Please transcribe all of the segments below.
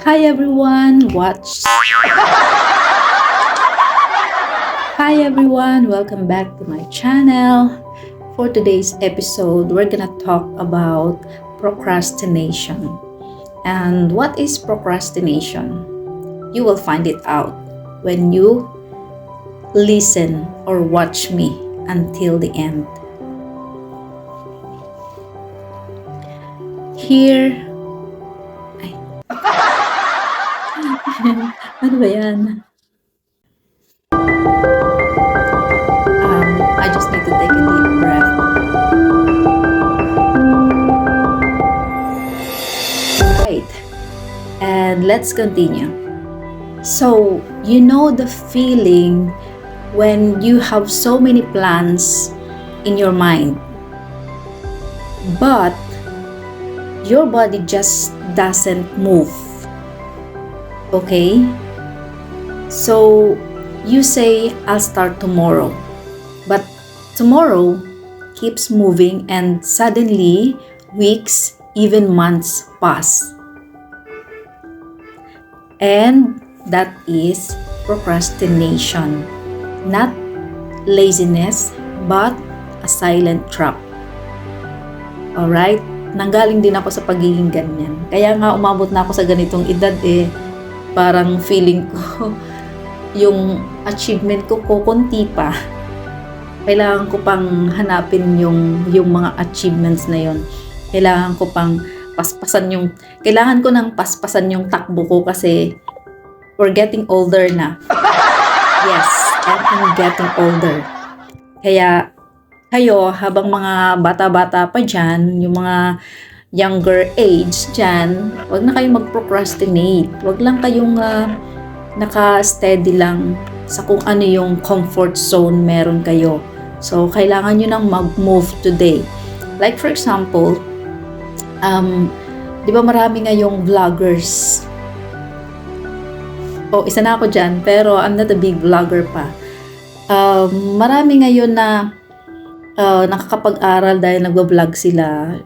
Hi everyone, Hi everyone, welcome back to my channel. For today's episode, we're gonna talk about procrastination. And what is procrastination? You will find it out when you listen or watch me until the end. Here, ay. Ano ba yan? I just need to take a deep breath. Right, and let's continue. So, you know the feeling when you have so many plans in your mind, but your body just doesn't move. Okay? So, you say, I'll start tomorrow. But tomorrow keeps moving and suddenly weeks, even months pass. And that is procrastination. Not laziness, but a silent trap. Alright? Nanggaling din ako sa pagiging ganyan. Kaya nga umabot na ako sa ganitong edad parang feeling ko yung achievement ko kukunti pa. Kailangan ko pang hanapin yung mga achievements na yon. Kailangan ko pang kailangan ko nang paspasan yung takbo ko kasi we're getting older na. Yes, I'm getting older. Kaya kayo, habang mga bata-bata pa dyan, yung mga younger age dyan, wag na kayong mag-procrastinate. Wag lang kayong naka-steady lang sa kung ano yung comfort zone meron kayo. So, kailangan nyo nang mag-move today. Like for example, di ba marami ngayong vloggers? Isa na ako dyan, pero I'm not a big vlogger pa. Marami ngayon na nakakapag-aral dahil nagbablog sila.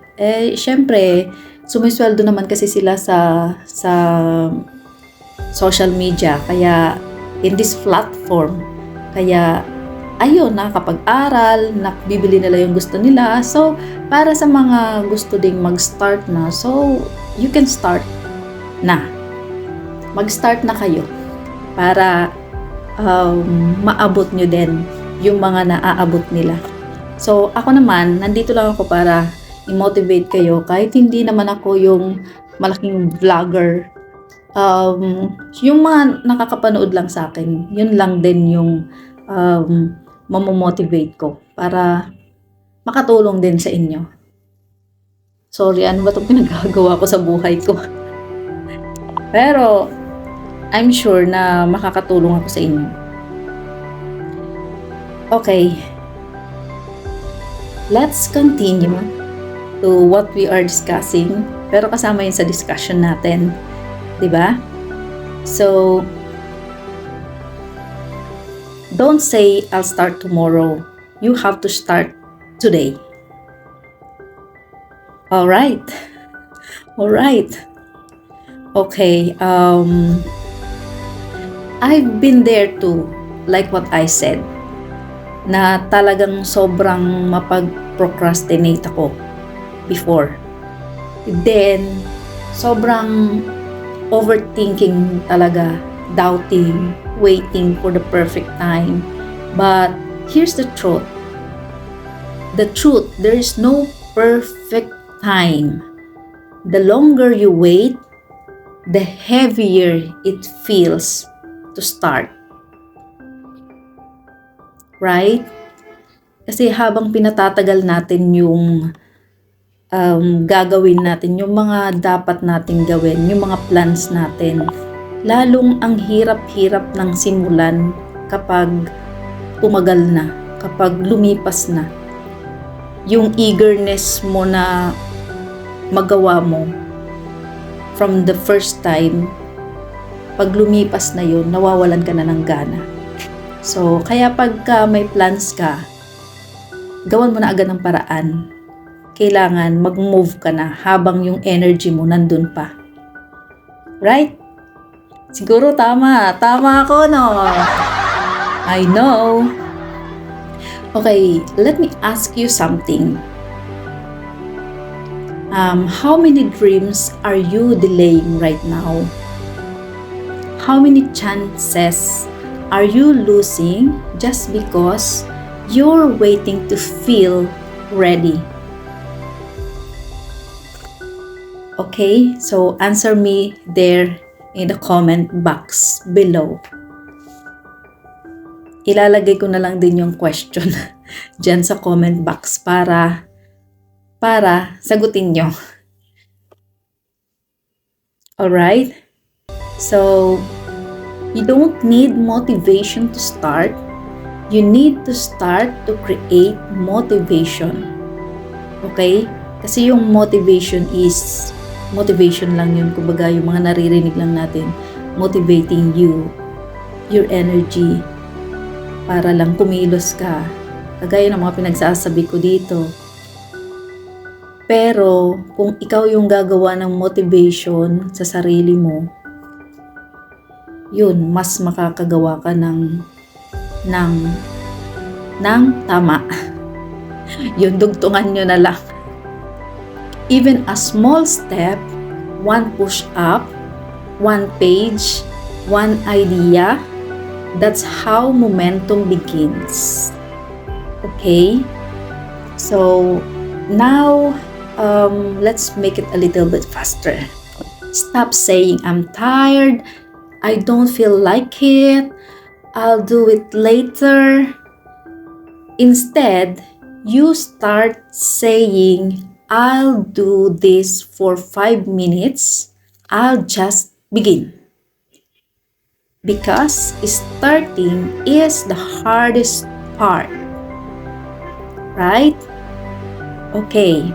Syempre, sumisweldo naman kasi sila sa social media. Kaya, in this platform, kaya, ayun, nakakapag-aral, nakabibili nila yung gusto nila. So, para sa mga gusto ding mag-start na, so, you can start na. Mag-start na kayo para maabot nyo din yung mga naaabot nila. So, ako naman, nandito lang ako para i-motivate kayo kahit hindi naman ako yung malaking vlogger. Yung mga nakakapanood lang sa akin, yun lang din yung mamomotivate ko para makatulong din sa inyo. Sorry, ano ba itong pinagagawa ko sa buhay ko? Pero, I'm sure na makakatulong ako sa inyo. Okay. Let's continue to what we are discussing. Pero kasama yun sa discussion natin. Diba? So, don't say, I'll start tomorrow. You have to start today. Alright. Okay. I've been there too. Like what I said. Na talagang sobrang mapag-procrastinate ako before. Then, sobrang overthinking talaga, doubting, waiting for the perfect time. But, here's the truth. The truth, there is no perfect time. The longer you wait, the heavier it feels to start. Right? Kasi habang pinatatagal natin yung gagawin natin, yung mga dapat nating gawin, yung mga plans natin, lalong ang hirap-hirap ng simulan kapag tumagal na, kapag lumipas na. Yung eagerness mo na magawa mo from the first time, pag lumipas na yun, nawawalan ka na ng gana. So, kaya pagka may plans ka, gawan mo na agad ng paraan. Kailangan mag-move ka na habang yung energy mo nandun pa. Right? Siguro tama. Tama ako, no? I know. Okay, let me ask you something. How many dreams are you delaying right now? How many chances are you losing just because you're waiting to feel ready? Okay, so answer me there in the comment box below. Ilalagay ko na lang din yung question dyan sa comment box para sagutin nyo. Alright? So, you don't need motivation to start. You need to start to create motivation. Okay? Kasi yung motivation is motivation lang yun. Kumbaga, yung mga naririnig lang natin, motivating you, your energy, para lang kumilos ka. Kagaya ng mga pinagsasabi ko dito. Pero, kung ikaw yung gagawa ng motivation sa sarili mo, yun, mas makakagawa ka ng tama. Yun, dugtungan nyo na lang. Even a small step, one push-up, one page, one idea, that's how momentum begins. Okay? So, now, let's make it a little bit faster. Stop saying, I'm tired, I don't feel like it, I'll do it later. Instead, you start saying, I'll do this for 5 minutes, I'll just begin. Because starting is the hardest part. Right? Okay.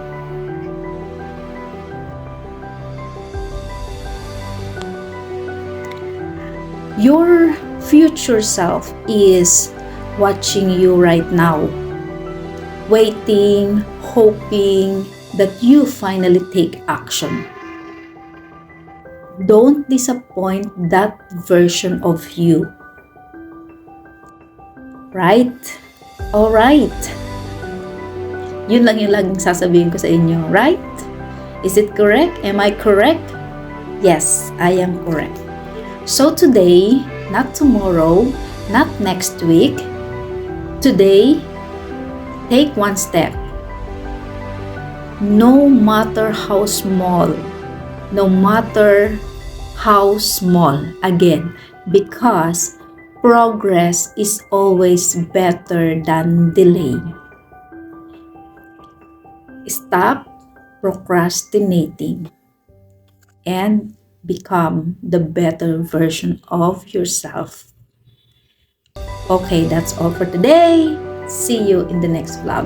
Your future self is watching you right now, waiting, hoping that you finally take action. Don't disappoint that version of you. Right? Alright. Yun lang yung laging sasabihin ko sa inyo, right? Is it correct? Am I correct? Yes, I am correct. So today, not tomorrow, not next week, today, take one step. No matter how small, again, because progress is always better than delay. Stop procrastinating and become the better version of yourself. Okay, that's all for today. See you in the next vlog.